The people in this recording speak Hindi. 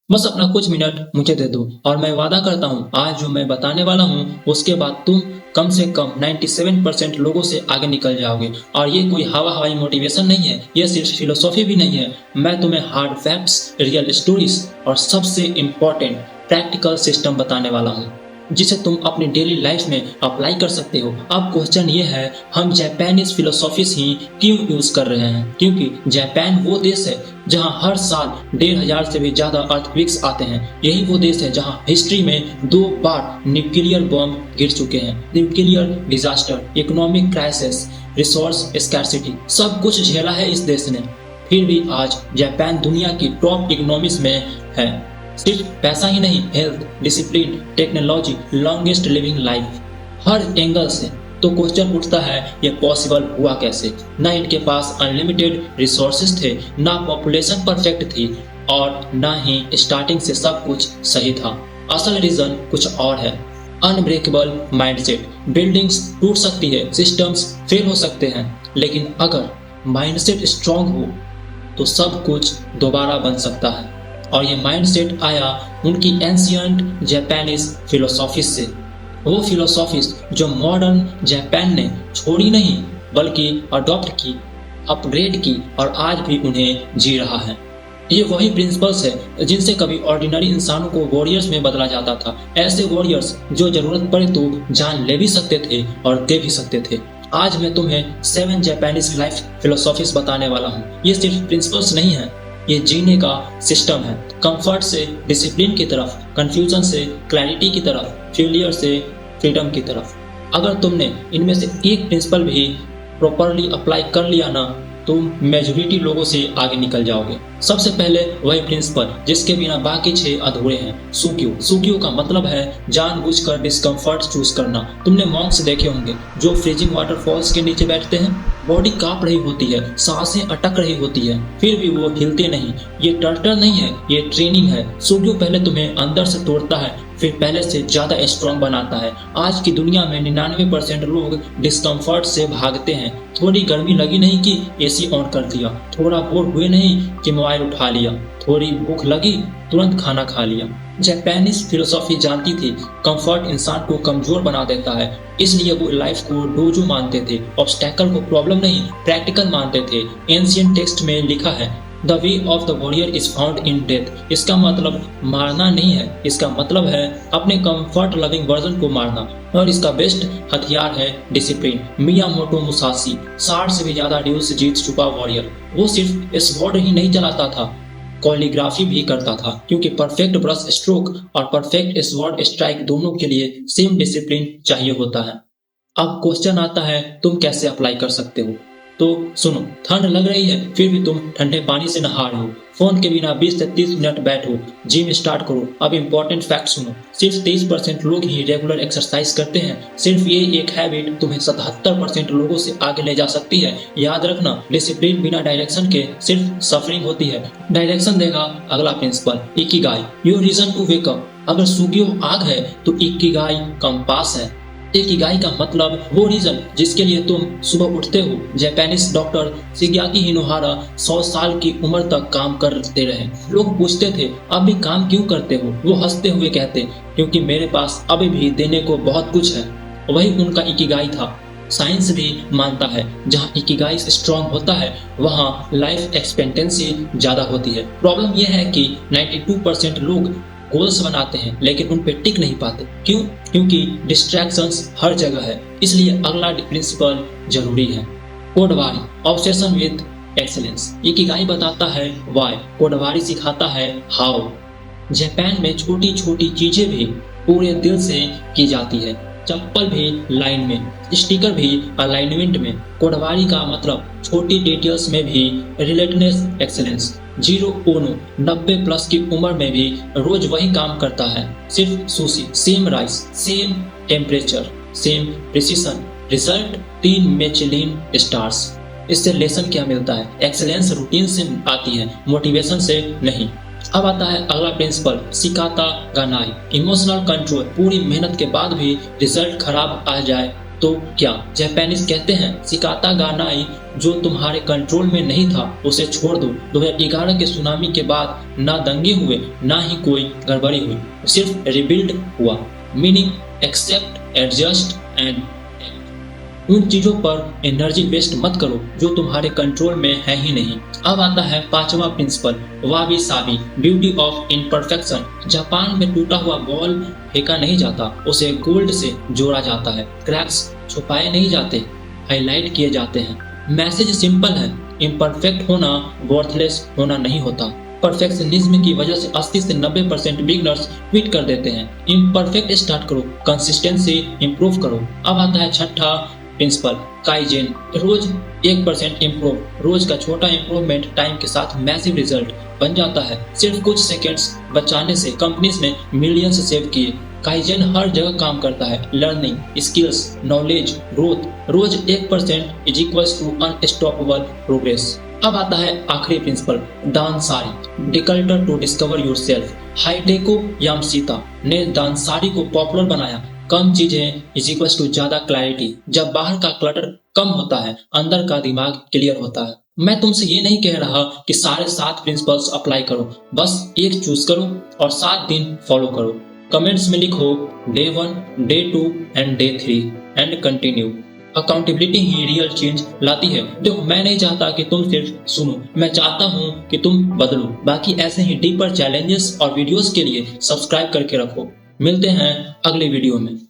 बस अपना कुछ मिनट मुझे दे दो और मैं वादा करता हूँ आज जो मैं बताने वाला हूँ उसके बाद तुम कम से कम 97% लोगों से आगे निकल जाओगे। और ये कोई हवा हवाई मोटिवेशन नहीं है, ये सिर्फ फिलोसॉफी भी नहीं है। मैं तुम्हें हार्ड फैक्ट्स, रियल स्टोरीज और सबसे इम्पोर्टेंट प्रैक्टिकल सिस्टम बताने वाला हूँ जिसे तुम अपनी डेली लाइफ में अप्लाई कर सकते हो। अब क्वेश्चन ये है, हम जापानीज फिलोसॉफीज ही क्यों यूज कर रहे हैं? क्योंकि जापान वो देश है जहां हर साल 1500 से भी ज्यादा अर्थक्वेक्स आते हैं। यही वो देश है जहां हिस्ट्री में 2 बार न्यूक्लियर बॉम्ब गिर चुके हैं। Nuclear disaster, economic crisis, resource scarcity, सब कुछ झेला है इस देश ने। फिर भी आज जापान दुनिया की टॉप इकोनॉमीज में है। सिर्फ पैसा ही नहीं, health, discipline, technology, longest living life, हर एंगल से। तो क्वेश्चन उठता है, ये पॉसिबल हुआ कैसे? ना इनके पास अनलिमिटेड रिसोर्सेज थे, ना पॉपुलेशन परफेक्ट थी और ना ही स्टार्टिंग से सब कुछ सही था। असल रीजन कुछ और है, अनब्रेकेबल माइंडसेट। बिल्डिंग्स टूट सकती है, सिस्टम्स फेल हो सकते हैं, लेकिन अगर माइंडसेट स्ट्रांग हो तो सब कुछ दोबारा बन सकता है। और ये माइंडसेट आया उनकी एंशियंट जापानीज फिलोसॉफी से। वो फिलोसॉफीज जो मॉडर्न जापान ने छोड़ी नहीं बल्कि अडॉप्ट की, अपग्रेड की और आज भी उन्हें जी रहा है। ये वही प्रिंसिपल्स है जिनसे कभी ऑर्डिनरी इंसानों को वॉरियर्स में बदला जाता था। ऐसे वॉरियर्स जो जरूरत पड़े तो जान ले भी सकते थे और दे भी सकते थे। आज मैं तुम्हें 7 जापानीज लाइफ फिलोसॉफीज बताने वाला हूँ। ये सिर्फ प्रिंसिपल्स नहीं है, ये जीने का सिस्टम है। कंफर्ट से डिसिप्लिन की तरफ, कंफ्यूजन से क्लैरिटी की तरफ, फेलियर से फ्रीडम की तरफ। अगर तुमने इनमें से एक प्रिंसिपल भी प्रॉपरली अप्लाई कर लिया ना, तुम मेजॉरिटी लोगों से आगे निकल जाओगे। सबसे पहले वही प्रिंसिपल जिसके बिना बाकी 6 अधूरे हैं, सुक्यू। सुक्यू का मतलब है जानबूझकर डिस्कम्फर्ट चूज करना। तुमने मॉन्क्स देखे होंगे जो फ्रीजिंग वाटरफॉल्स के नीचे बैठते हैं, बॉडी कांप रही होती है, सांसें अटक रही होती है, फिर भी वो हिलते नहीं। ये टर्टल नहीं है, ये ट्रेनिंग है। सुक्यू पहले तुम्हें अंदर से तोड़ता है, फिर पहले से ज्यादा स्ट्रॉन्ग बनाता है। आज की दुनिया में 99% लोग डिस्कम्फर्ट से भागते हैं। थोड़ी गर्मी लगी नहीं कि एसी ऑन कर दिया, थोड़ा बोर हुए नहीं कि मोबाइल उठा लिया, थोड़ी भूख लगी तुरंत खाना खा लिया। जापानीज फिलोसॉफी जानती थी कंफर्ट इंसान को कमजोर बना देता है, इसलिए वो लाइफ को डोजो मानते थे, ऑब्स्टेकल को प्रॉब्लम नहीं प्रैक्टिकल मानते थे। एंशिएंट टेक्स्ट में लिखा है, the way of the warrior is found in death. इसका मतलब मारना नहीं है, इसका मतलब है अपने कंफर्ट लविंग वर्जन को मारना। और इसका बेस्ट हथियार है डिसिप्लिन। मियामोटो मुसाशी 60 से भी ज्यादा ड्यूल्स जीत चुका वॉरियर। वो सिर्फ स्वॉर्ड ही नहीं चलाता था, कॉलिग्राफी भी करता था, क्योंकि परफेक्ट ब्रश स्ट्रोक और परफेक्ट स्वॉर्ड स्ट्राइक दोनों के लिए सेम डिसिप्लिन चाहिए होता है। अब क्वेश्चन आता है, तुम कैसे अप्लाई कर सकते हो? तो सुनो, ठंड लग रही है फिर भी तुम ठंडे पानी से नहा रहे हो, फोन के बिना 20 से 30 मिनट बैठो, जिम स्टार्ट करो। अब इम्पोर्टेंट फैक्ट सुनो, सिर्फ 23% लोग ही रेगुलर एक्सरसाइज करते हैं। सिर्फ ये एक हैबिट तुम्हें 77% लोगों से आगे ले जा सकती है। याद रखना, डिसिप्लिन बिना डायरेक्शन के सिर्फ सफरिंग होती है। डायरेक्शन देगा अगला principle, ikigai, your reason to wake up. अगर सुगियो आग है तो इकिगाई कंपास है। इकिगाई का मतलब वो रीजन जिसके लिए तुम सुबह उठते हो। जापानीज डॉक्टर शिग्याकी हिनोहारा 100 साल की उम्र तक काम करते रहे। लोग पूछते थे, अब भी काम क्यों करते हो? वो हंसते हुए कहते, क्योंकि मेरे पास अभी भी देने को बहुत कुछ है। वही उनका इकिगाई था। साइंस भी मानता है जहाँ इकिगाई स्ट्रॉन्ग होता है वहाँ लाइफ एक्सपेक्टेंसी ज्यादा होती है। प्रॉब्लम यह है कि 92% लोग गोल्स बनाते हैं लेकिन उन पे टिक नहीं पाते। क्यों? क्योंकि डिस्ट्रैक्शंस हर जगह है। इसलिए अगला प्रिंसिपल जरूरी है, कोडवारी, ऑब्सेशन विद एक्सीलेंस। इकिगाई बताता है व्हाई, कोडवारी सिखाता है हाउ। जापान में छोटी छोटी चीजें भी पूरे दिल से की जाती है, चप्पल भी लाइन में, स्टिकर भी अलाइनमेंट में। कोडवारी का मतलब छोटी डिटेल्स में भी रिलेटनेस एक्सीलेंस। जीरो ओनो 90+ की उम्र में भी रोज वही काम करता है, सिर्फ sushi, same rice, same temperature, same precision, result 3 Michelin stars. इससे लेसन क्या मिलता है? एक्सीलेंस रूटीन से आती है, मोटिवेशन से नहीं। अब आता है अगला प्रिंसिपल, सिकाता गानाई, इमोशनल कंट्रोल। पूरी मेहनत के बाद भी रिजल्ट खराब आ जाए तो क्या जापानीज कहते हैं शिकाता गा नाई, जो तुम्हारे कंट्रोल में नहीं था उसे छोड़ दो। 2011 के सुनामी के बाद ना दंगे हुए ना ही कोई गड़बड़ी हुई, सिर्फ रिबिल्ड हुआ। मीनिंग एक्सेप्ट, एडजस्ट एंड उन चीजों पर एनर्जी वेस्ट मत करो जो तुम्हारे कंट्रोल में है ही नहीं। अब आता है पांचवा principle, wabi sabi, beauty of imperfection. Japan में टूटा हुआ बॉल फेंका नहीं जाता, उसे गोल्ड से जोड़ा जाता है। क्रैक्स छुपाए नहीं जाते, हाईलाइट किए जाते हैं। मैसेज सिंपल है, इम्परफेक्ट होना वर्थलेस होना नहीं होता। परफेक्शनिज्म की वजह से 80 से 90% बिगनर्स क्विट कर देते हैं। इम्परफेक्ट स्टार्ट करो, कंसिस्टेंसी इंप्रूव करो। अब आता है छठा प्रिंसिपल, काइजेन। रोज 1% इम्प्रूव। रोज का छोटा इम्प्रूवमेंट टाइम के साथ मैसिव रिजल्ट बन जाता है। सिर्फ कुछ सेकंड्स बचाने से कंपनीज ने मिलियंस सेव किए। काइजेन हर जगह काम करता है। Learning, skills, knowledge, growth. रोज 1% is equals to unstoppable progress. अब आता है आखिरी principle, danshari, declutter to discover yourself. Hideko Yamashita ने दानसारी को पॉपुलर बनाया। कम चीजें इज इक्वल्स टू ज्यादा क्लैरिटी। जब बाहर का क्लटर कम होता है, अंदर का दिमाग क्लियर होता है। मैं तुमसे ये नहीं कह रहा कि सारे 7 प्रिंसिपल्स अप्लाई करो, बस एक चूज करो और 7 दिन फॉलो करो। कमेंट्स में लिखो day 1, day 2 and day 3 and continue. Accountability he real change लाती है। देखो, मैं नहीं चाहता कि तुम सिर्फ सुनो, मैं चाहता हूँ कि तुम बदलो। बाकी ऐसे ही डीपर चैलेंजेस और वीडियोस के लिए सब्सक्राइब करके रखो। मिलते हैं अगले वीडियो में।